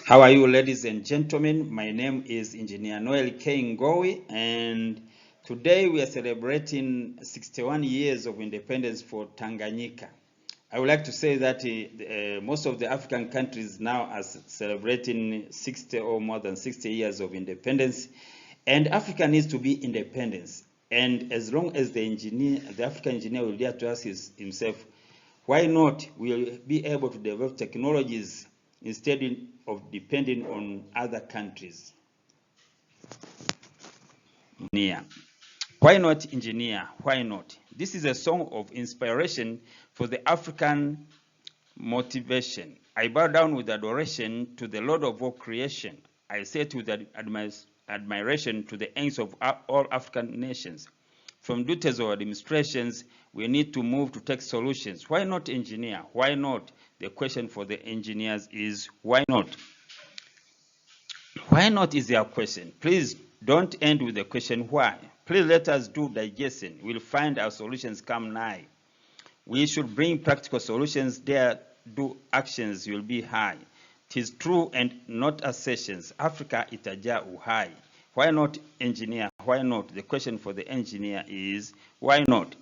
How are you, ladies and gentlemen? My name is Engineer Noel K. Ngowi, and today we are celebrating 61 years of independence for Tanganyika. I would like to say that most of the African countries now are celebrating 60 or more than 60 years of independence, and Africa needs to be independent. And as long as the African engineer will dare to ask himself, why not we'll be able to develop technologies instead of depending on other countries? Engineer. Why not engineer? Why not? This is a song of inspiration for the African motivation. I bow down with adoration to the Lord of all creation. I say it with admiration to the aims of all African nations. From duties or administrations, we need to move to tech solutions. Why not engineer? Why not? The question for the engineers is why not? Why not is their question. Please don't end with the question why. Please let us do digestion. We'll find our solutions come nigh. We should bring practical solutions there. Do actions will be high. Tis true and not assertions. Africa itaja uhai. Why not engineer? Why not? The question for the engineer is why not?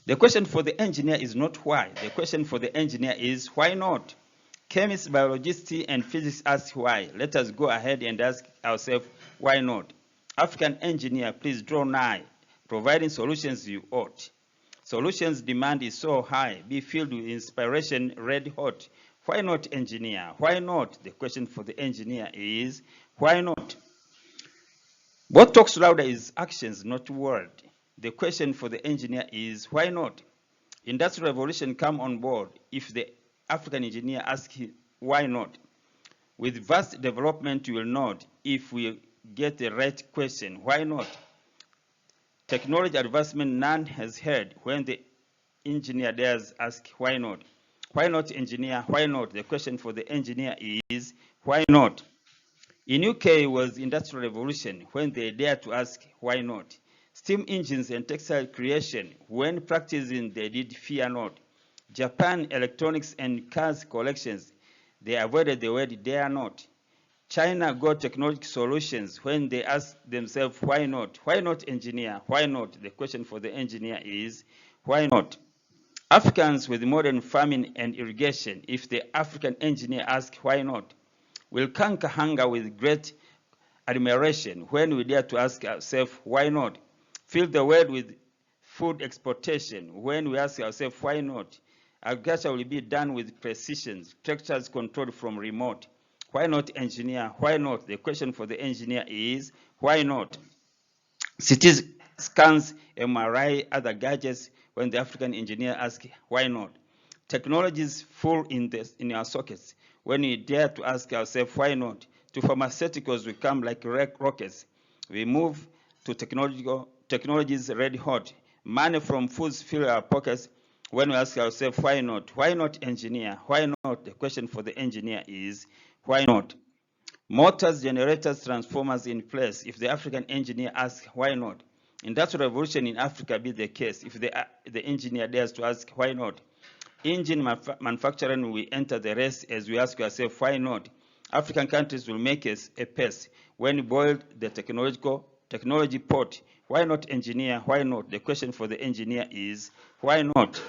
The question for the engineer is not why. The question for the engineer is why not? Chemists, biologists, and physicists ask why. Let us go ahead and ask ourselves why not? African engineer, please draw nigh. Providing solutions you ought. Solutions demand is so high. Be filled with inspiration, red hot. Why not engineer? Why not? The question for the engineer is why not? What talks louder is actions, not word. The question for the engineer is why not? Industrial revolution come on board if the African engineer asks why not? With vast development, you will nod if we get the right question, why not? Technology advancement none has heard when the engineer dares ask why not? Why not engineer? Why not? The question for the engineer is why not? In UK was industrial revolution when they dared to ask why not? Steam engines and textile creation, when practicing they did fear not. Japan electronics and cars collections, they avoided the word dare not. China got technological solutions when they asked themselves why not? Why not engineer? Why not? The question for the engineer is why not? Africans with modern farming and irrigation, if the African engineer asks why not? Will conquer hunger with great admiration when we dare to ask ourselves why not? Fill the world with food exportation when we ask ourselves why not? Agriculture will be done with precision, structures controlled from remote. Why not engineer? Why not? The question for the engineer is why not? CT scans, MRI, other gadgets when the African engineer asks why not? Technologies full in our sockets when we dare to ask ourselves why not? To pharmaceuticals we come like rockets. We move to technologies red hot. Money from foods fill our pockets when we ask ourselves why not? Why not engineer? Why not? The question for the engineer is why not? Motors, generators, transformers in place. If the African engineer asks why not? Industrial revolution in Africa be the case if the engineer dares to ask why not? Engine manufacturing will enter the race as we ask ourselves why not? African countries will make a pace when boiled the technology pot. Why not engineer? Why not? The question for the engineer is why not?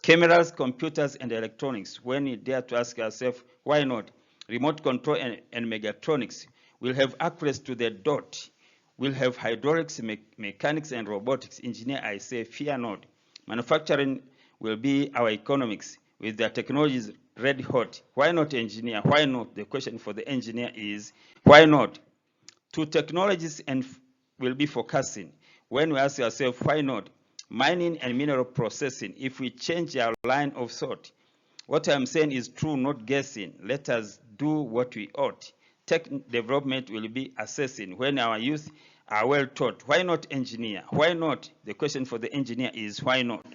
Cameras, computers, and electronics. When we dare to ask ourselves why not? Remote control and mechatronics will have access to the dot. We'll have hydraulics, mechanics, and robotics. Engineer, I say, fear not. Manufacturing will be our economics with their technologies red hot. Why not engineer? Why not? The question for the engineer is why not? Two technologies and will be focusing. When we ask ourselves why not? Mining and mineral processing. If we change our line of thought, what I'm saying is true, not guessing. Let us do what we ought. Tech development will be assessing when our youth are well taught. Why not engineer? Why not? The question for the engineer is why not?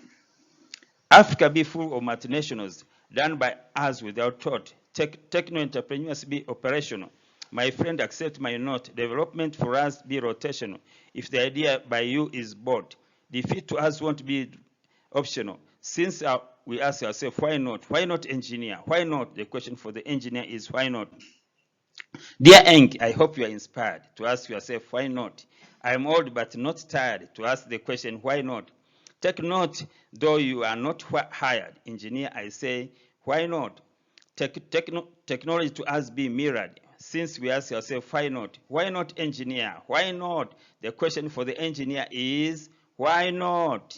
Africa be full of multinationals done by us without thought. Techno-entrepreneurs be operational. My friend, accept my note. Development for us be rotational. If the idea by you is bought, defeat to us won't be optional. Since we ask ourselves, why not? Why not engineer? Why not? The question for the engineer is why not? Dear Eng, I hope you are inspired to ask yourself, why not? I am old but not tired to ask the question, why not? Take note, though you are not hired engineer, I say, why not? Technology to us be mirrored. Since we ask ourselves, why not? Why not engineer? Why not? The question for the engineer is, why not?